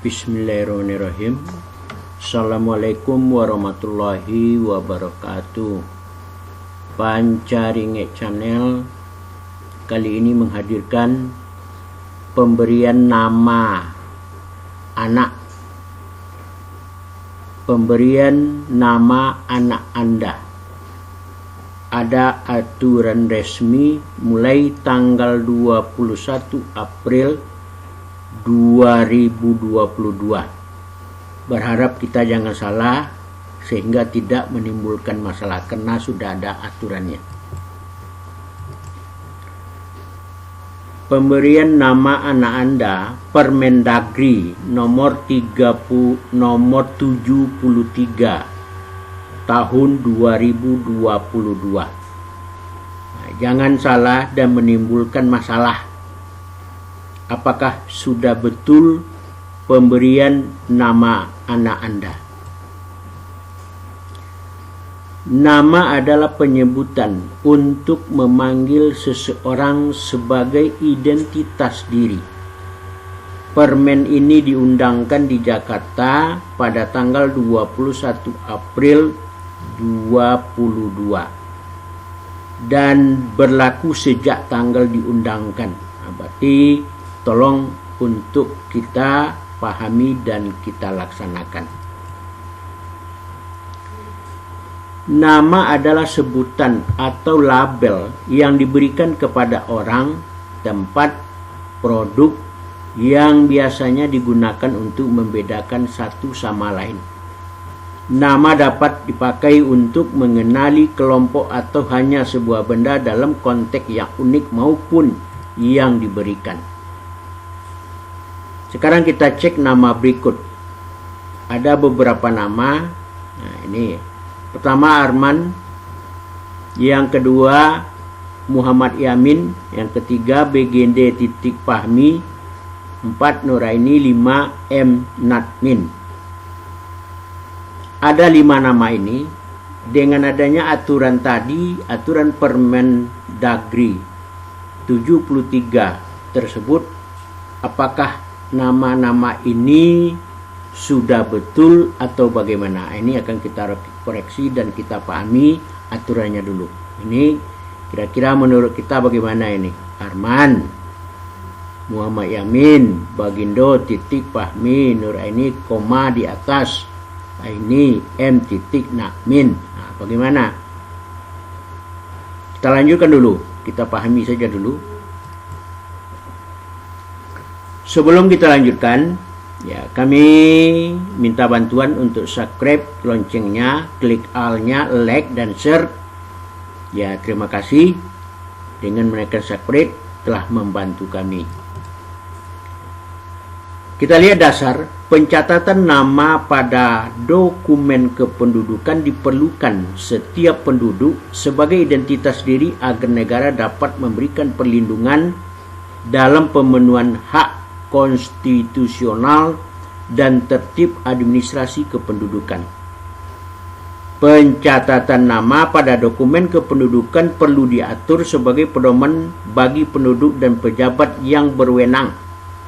Bismillahirrahmanirrahim. Assalamualaikum warahmatullahi wabarakatuh. Pancaringek Channel kali ini menghadirkan pemberian nama anak. Pemberian nama anak Anda. Ada aturan resmi mulai tanggal 21 April 2022. Berharap kita jangan salah sehingga tidak menimbulkan masalah karena sudah ada aturannya. Pemberian nama anak Anda Permendagri nomor 73 tahun 2022. Jangan salah dan menimbulkan masalah. Apakah sudah betul pemberian nama anak Anda? Nama adalah penyebutan untuk memanggil seseorang sebagai identitas diri. Permen ini diundangkan di Jakarta pada tanggal 21 April 2022 dan berlaku sejak tanggal diundangkan. Berarti tolong untuk kita pahami dan kita laksanakan. Nama adalah sebutan atau label yang diberikan kepada orang, tempat, produk yang biasanya digunakan untuk membedakan satu sama lain. Nama dapat dipakai untuk mengenali kelompok atau hanya sebuah benda dalam konteks yang unik maupun yang diberikan. Sekarang kita cek nama berikut. Ada beberapa nama. Nah, ini pertama Arman, yang kedua Muhammad Yamin, yang ketiga Begende Titik Fahmi, 4 Nuraini, 5 M Natmin. Ada 5 nama ini. Dengan adanya aturan tadi, aturan Permendagri 73 tersebut, apakah nama-nama ini sudah betul atau bagaimana? Ini akan kita koreksi dan kita pahami aturannya dulu. Ini kira-kira menurut kita bagaimana ini? Arman, Muhammad Yamin, Bagindo Titik Fahmi, Nuraini, koma di atas ini M Titik Nakmin. Nah, bagaimana? Kita lanjutkan dulu, kita pahami saja dulu. Sebelum kita lanjutkan, ya, kami minta bantuan untuk subscribe loncengnya, klik all-nya, like dan share. Ya, terima kasih. Dengan menekan subscribe telah membantu kami. Kita lihat dasar. Pencatatan nama pada dokumen kependudukan diperlukan setiap penduduk sebagai identitas diri agar negara dapat memberikan perlindungan dalam pemenuhan hak konstitusional dan tertib administrasi kependudukan. Pencatatan nama pada dokumen kependudukan perlu diatur sebagai pedoman bagi penduduk dan pejabat yang berwenang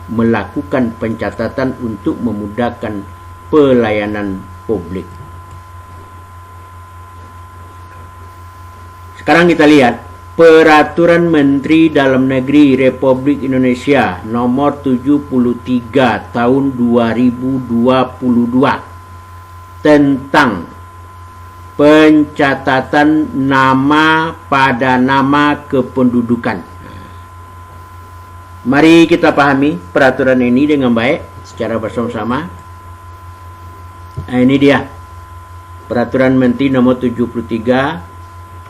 melakukan pencatatan untuk memudahkan pelayanan publik. Sekarang kita lihat Peraturan Menteri Dalam Negeri Republik Indonesia nomor 73 tahun 2022 tentang pencatatan nama pada nama kependudukan. Mari kita pahami peraturan ini dengan baik secara bersama-sama. Nah, ini dia Peraturan Menteri nomor 73.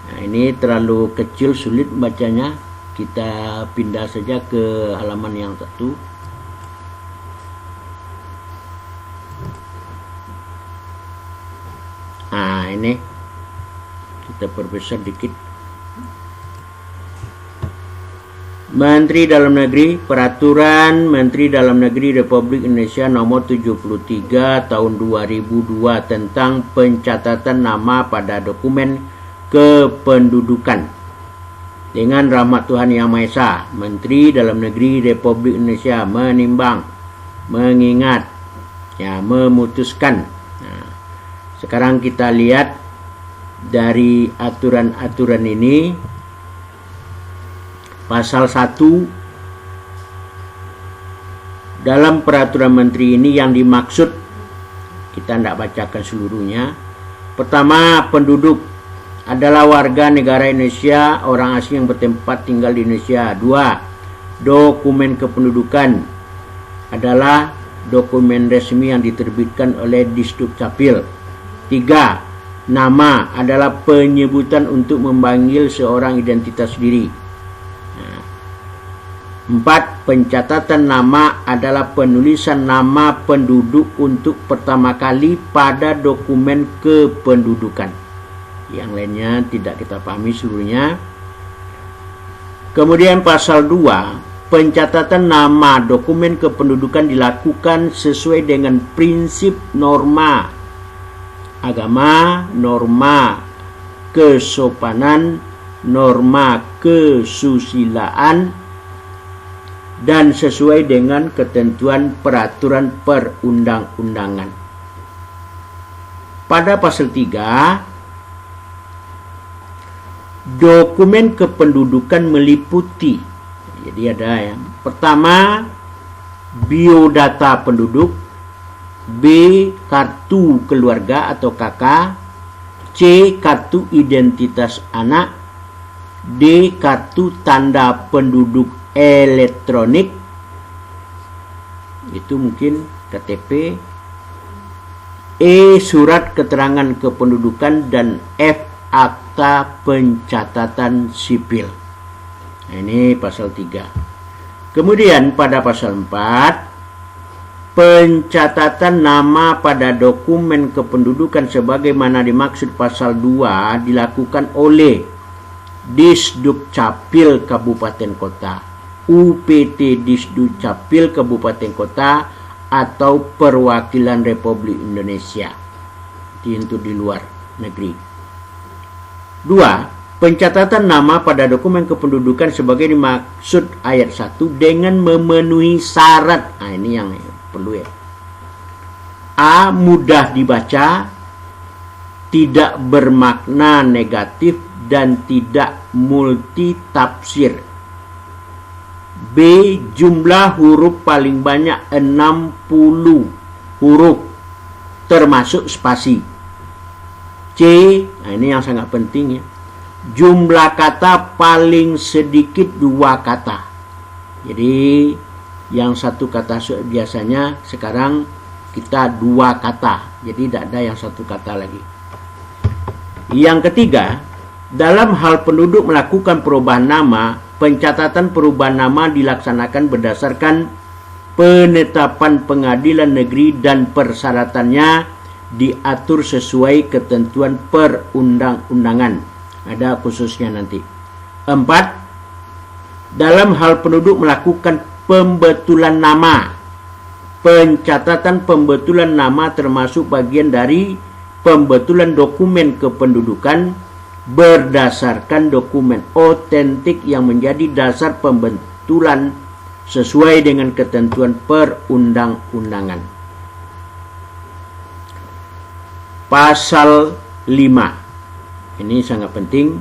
Nah, ini terlalu kecil, sulit bacanya. Kita pindah saja ke halaman yang satu. Nah, ini kita perbesar dikit. Menteri Dalam Negeri, Peraturan Menteri Dalam Negeri Republik Indonesia nomor 73 tahun 2002 tentang pencatatan nama pada dokumen kependudukan. Dengan rahmat Tuhan Yang Maha Esa, Menteri Dalam Negeri Republik Indonesia menimbang, mengingat ya, memutuskan. Nah, sekarang kita lihat dari aturan-aturan ini, pasal 1 dalam peraturan menteri ini yang dimaksud, kita tidak bacakan seluruhnya. Pertama, penduduk adalah warga negara Indonesia, orang asing yang bertempat tinggal di Indonesia. 2, dokumen kependudukan adalah dokumen resmi yang diterbitkan oleh Disdukcapil. 3, nama adalah penyebutan untuk memanggil seorang identitas diri. 4, pencatatan nama adalah penulisan nama penduduk untuk pertama kali pada dokumen kependudukan. Yang lainnya tidak kita pahami seluruhnya. Kemudian pasal 2, pencatatan nama dokumen kependudukan dilakukan sesuai dengan prinsip norma agama, norma kesopanan, norma kesusilaan, dan sesuai dengan ketentuan peraturan perundang-undangan. Pada pasal 3, dokumen kependudukan meliputi, jadi ada yang pertama, biodata penduduk, B, kartu keluarga atau KK, C, kartu identitas anak, D, kartu tanda penduduk elektronik, itu mungkin KTP, E, surat keterangan kependudukan, dan F, akta pencatatan sipil. Nah, ini pasal 3. Kemudian pada pasal 4, pencatatan nama pada dokumen kependudukan sebagaimana dimaksud pasal 2 dilakukan oleh Disdukcapil Kabupaten Kota, UPT Disdukcapil Kabupaten Kota, atau perwakilan Republik Indonesia untuk di luar negeri. 2, pencatatan nama pada dokumen kependudukan sebagai dimaksud ayat 1 dengan memenuhi syarat. Nah, ini yang perlu ya. A, mudah dibaca, tidak bermakna negatif, dan tidak multitafsir. B, jumlah huruf paling banyak 60 huruf termasuk spasi. C, nah ini yang sangat penting ya, jumlah kata paling sedikit 2 kata. Jadi yang 1 kata biasanya sekarang kita 2 kata, jadi tidak ada yang 1 kata lagi. Yang ketiga, dalam hal penduduk melakukan perubahan nama, pencatatan perubahan nama dilaksanakan berdasarkan penetapan pengadilan negeri dan persyaratannya diatur sesuai ketentuan perundang-undangan. Ada khususnya nanti. 4, dalam hal penduduk melakukan pembetulan nama, pencatatan pembetulan nama termasuk bagian dari pembetulan dokumen kependudukan berdasarkan dokumen otentik yang menjadi dasar pembetulan sesuai dengan ketentuan perundang-undangan. Pasal 5, ini sangat penting.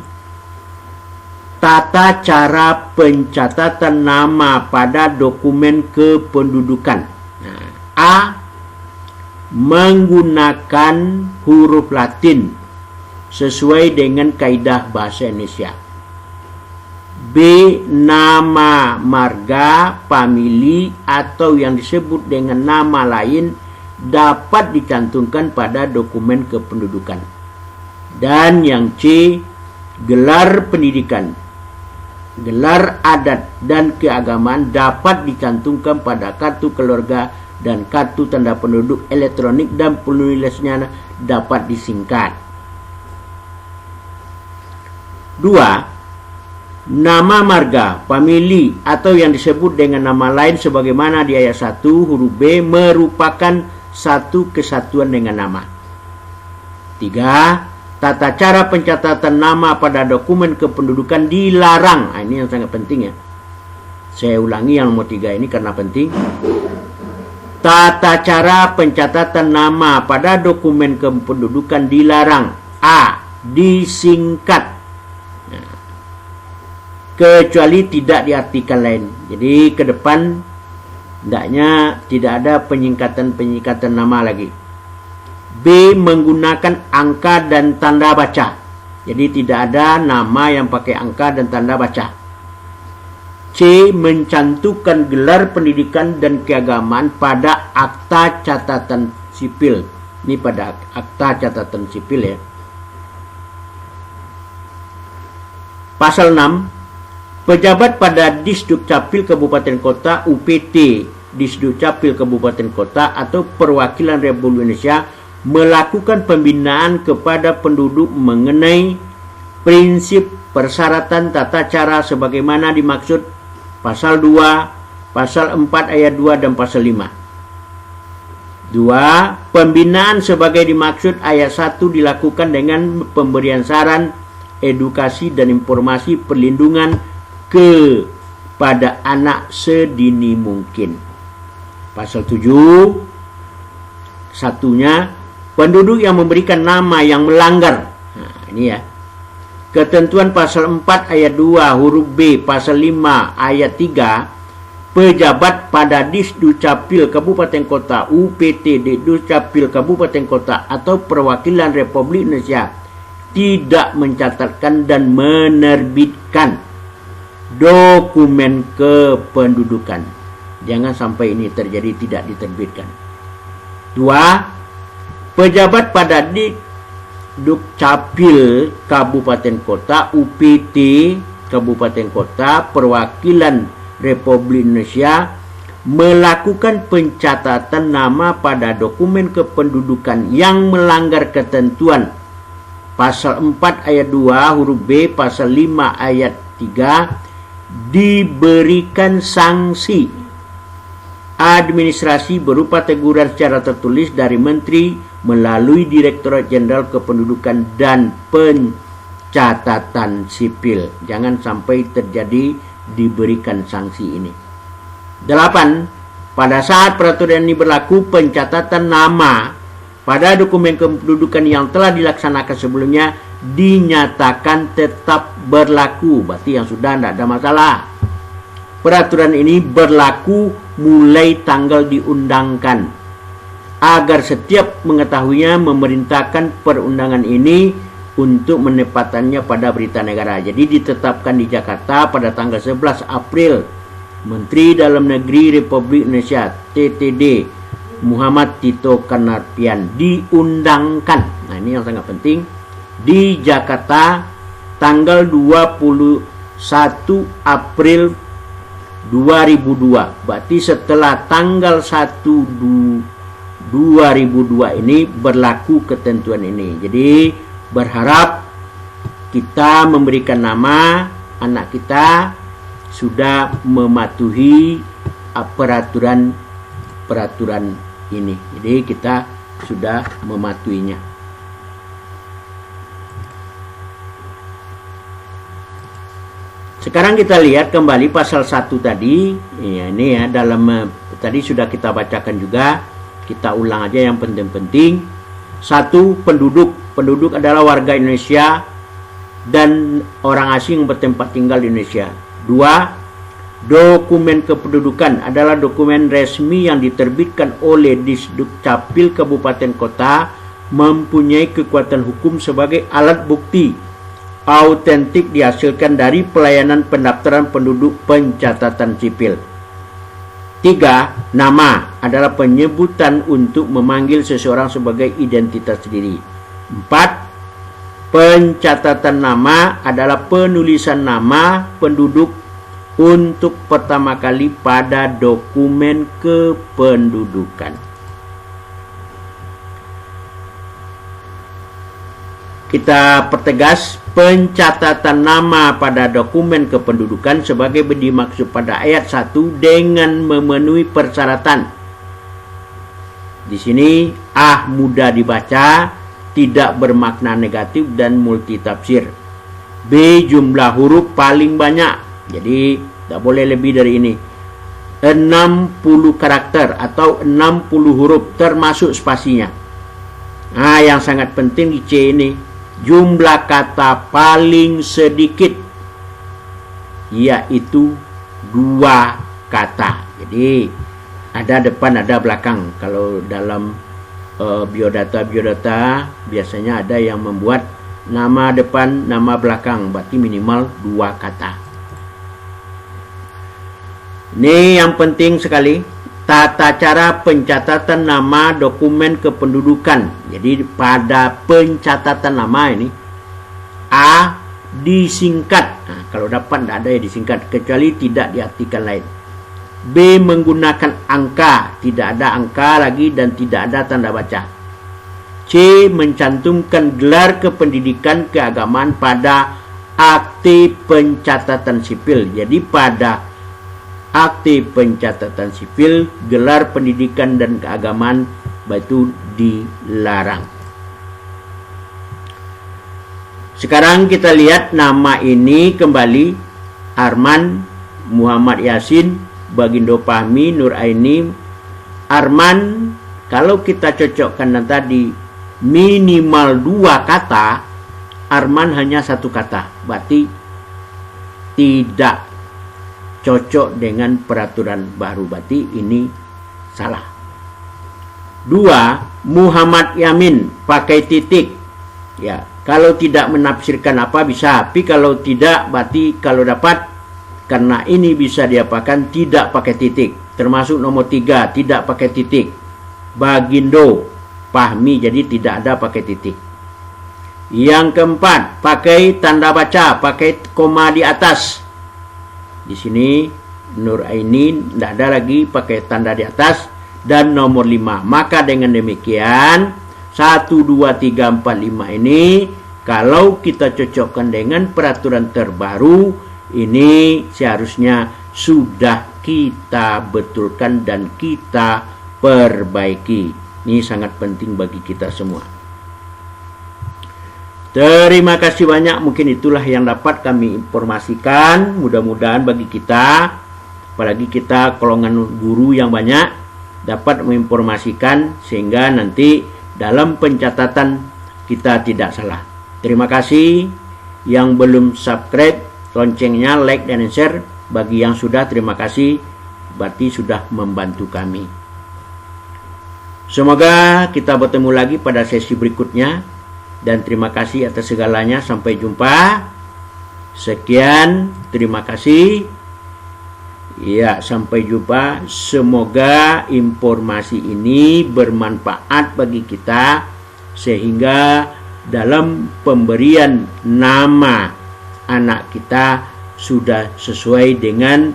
Tata cara pencatatan nama pada dokumen kependudukan. Nah, A, menggunakan huruf Latin sesuai dengan kaidah bahasa Indonesia. B, nama marga, famili, atau yang disebut dengan nama lain dapat dicantumkan pada dokumen kependudukan. Dan yang C, gelar pendidikan, gelar adat dan keagamaan dapat dicantumkan pada kartu keluarga dan kartu tanda penduduk elektronik, dan penulisnya dapat disingkat. 2, nama marga, famili, atau yang disebut dengan nama lain sebagaimana di ayat 1 huruf B merupakan satu kesatuan dengan nama. 3, tata cara pencatatan nama pada dokumen kependudukan dilarang. Nah, ini yang sangat penting ya. Saya ulangi yang nomor 3 ini karena penting. Tata cara pencatatan nama pada dokumen kependudukan dilarang: A. Disingkat, kecuali tidak diartikan lain. Jadi ke depan hendaknya tidak ada penyingkatan nama lagi. B. Menggunakan angka dan tanda baca. Jadi tidak ada nama yang pakai angka dan tanda baca. C. Mencantumkan gelar pendidikan dan keagamaan pada akta catatan sipil. Ini pada akta catatan sipil ya. Pasal 6. Pejabat pada Disdukcapil Kabupaten Kota, UPT Disdukcapil Kabupaten Kota atau Perwakilan Republik Indonesia melakukan pembinaan kepada penduduk mengenai prinsip, persyaratan, tata cara sebagaimana dimaksud pasal 2, pasal 4 ayat 2 dan pasal 5. 2. Pembinaan sebagai dimaksud ayat 1 dilakukan dengan pemberian saran, edukasi dan informasi perlindungan kepada anak sedini mungkin. Pasal 7 satunya, penduduk yang memberikan nama yang melanggar. Nah, ini ya. Ketentuan pasal 4 ayat 2 huruf B, pasal 5 ayat 3, pejabat pada Disdukcapil Kabupaten Kota, UPT Disdukcapil Kabupaten Kota atau Perwakilan Republik Indonesia tidak mencatatkan dan menerbitkan dokumen kependudukan. Jangan sampai ini terjadi tidak diterbitkan. 2. Pejabat pada Disdukcapil Kabupaten Kota, UPT Kabupaten Kota, Perwakilan Republik Indonesia melakukan pencatatan nama pada dokumen kependudukan yang melanggar ketentuan pasal 4 ayat 2 huruf B, pasal 5 ayat 3 diberikan sanksi administrasi berupa teguran secara tertulis dari Menteri melalui Direktorat Jenderal Kependudukan dan Pencatatan Sipil. Jangan sampai terjadi diberikan sanksi ini. 8. Pada saat peraturan ini berlaku, pencatatan nama pada dokumen kependudukan yang telah dilaksanakan sebelumnya dinyatakan tetap berlaku. Berarti yang sudah tidak ada masalah. Peraturan ini berlaku mulai tanggal diundangkan. Agar setiap mengetahuinya, memerintahkan perundangan ini untuk menepatannya pada berita negara. Jadi ditetapkan di Jakarta pada tanggal 11 April. Menteri Dalam Negeri Republik Indonesia TTD Muhammad Tito Karnavian diundangkan. Nah, ini yang sangat penting. Di Jakarta tanggal 21 April 2002. Berarti setelah tanggal 1 2002 ini berlaku ketentuan ini. Jadi berharap kita memberikan nama anak kita sudah mematuhi peraturan ini. Jadi kita sudah mematuhinya. Sekarang kita lihat kembali pasal 1 tadi. Ya, ini ya, dalam tadi sudah kita bacakan juga. Kita ulang aja yang penting-penting. 1. Penduduk. Penduduk adalah warga Indonesia dan orang asing yang bertempat tinggal di Indonesia. 2. Dokumen kependudukan adalah dokumen resmi yang diterbitkan oleh Disdukcapil Kabupaten Kota, mempunyai kekuatan hukum sebagai alat bukti autentik dihasilkan dari pelayanan pendaftaran penduduk pencatatan sipil. 3. Nama adalah penyebutan untuk memanggil seseorang sebagai identitas diri. 4. Pencatatan nama adalah penulisan nama penduduk untuk pertama kali pada dokumen kependudukan. Kita pertegas, pencatatan nama pada dokumen kependudukan sebagai dimaksud pada ayat 1 dengan memenuhi persyaratan. Di sini mudah dibaca, tidak bermakna negatif dan multitafsir. B. Jumlah huruf paling banyak. Jadi tidak boleh lebih dari ini. 60 karakter atau 60 huruf termasuk spasinya. Nah, yang sangat penting di C ini, jumlah kata paling sedikit yaitu 2 kata. Jadi ada depan ada belakang. Kalau dalam biodata biasanya ada yang membuat nama depan nama belakang, berarti minimal 2 kata. Ini yang penting sekali, tata cara pencatatan nama dokumen kependudukan. Jadi pada pencatatan nama ini, A disingkat. Nah, kalau dapat tidak ada yang disingkat kecuali tidak diartikan lain. B menggunakan angka, tidak ada angka lagi dan tidak ada tanda baca. C mencantumkan gelar kependidikan keagamaan pada akte pencatatan sipil. Jadi pada akte pencatatan sipil, gelar pendidikan dan keagamaan itu dilarang. Sekarang kita lihat nama ini kembali, Arman Muhammad Yasin, Bagindo Fahmi Nuraini. Arman, kalau kita cocokkan tadi minimal 2 kata, Arman hanya 1 kata, berarti tidak cocok dengan peraturan baru, berarti ini salah. 2. Muhammad Yamin pakai titik. Ya, kalau tidak menafsirkan apa bisa, tapi kalau tidak berarti kalau dapat, karena ini bisa diapakan tidak pakai titik. Termasuk nomor 3 tidak pakai titik. Bagindo Fahmi, jadi tidak ada pakai titik. Yang keempat, pakai tanda baca, pakai koma di atas. Di sini Nuraini tidak ada lagi pakai tanda di atas. Dan nomor 5. Maka dengan demikian 1, 2, 3, 4, 5 ini kalau kita cocokkan dengan peraturan terbaru, ini seharusnya sudah kita betulkan dan kita perbaiki. Ini sangat penting bagi kita semua. Terima kasih banyak, mungkin itulah yang dapat kami informasikan. Mudah-mudahan bagi kita, apalagi kita golongan guru yang banyak, dapat menginformasikan sehingga nanti dalam pencatatan kita tidak salah. Terima kasih. Yang belum subscribe, loncengnya like dan share. Bagi yang sudah, terima kasih, berarti sudah membantu kami. Semoga kita bertemu lagi pada sesi berikutnya. Dan terima kasih atas segalanya. Sampai jumpa. Sekian. Terima kasih. Ya, sampai jumpa. Semoga informasi ini bermanfaat bagi kita. Sehingga dalam pemberian nama anak kita sudah sesuai dengan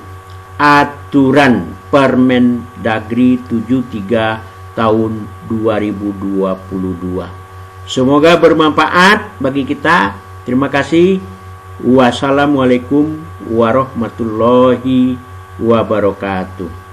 aturan Permendagri 73 tahun 2022. Semoga bermanfaat bagi kita. Terima kasih. Wassalamualaikum warahmatullahi wabarakatuh.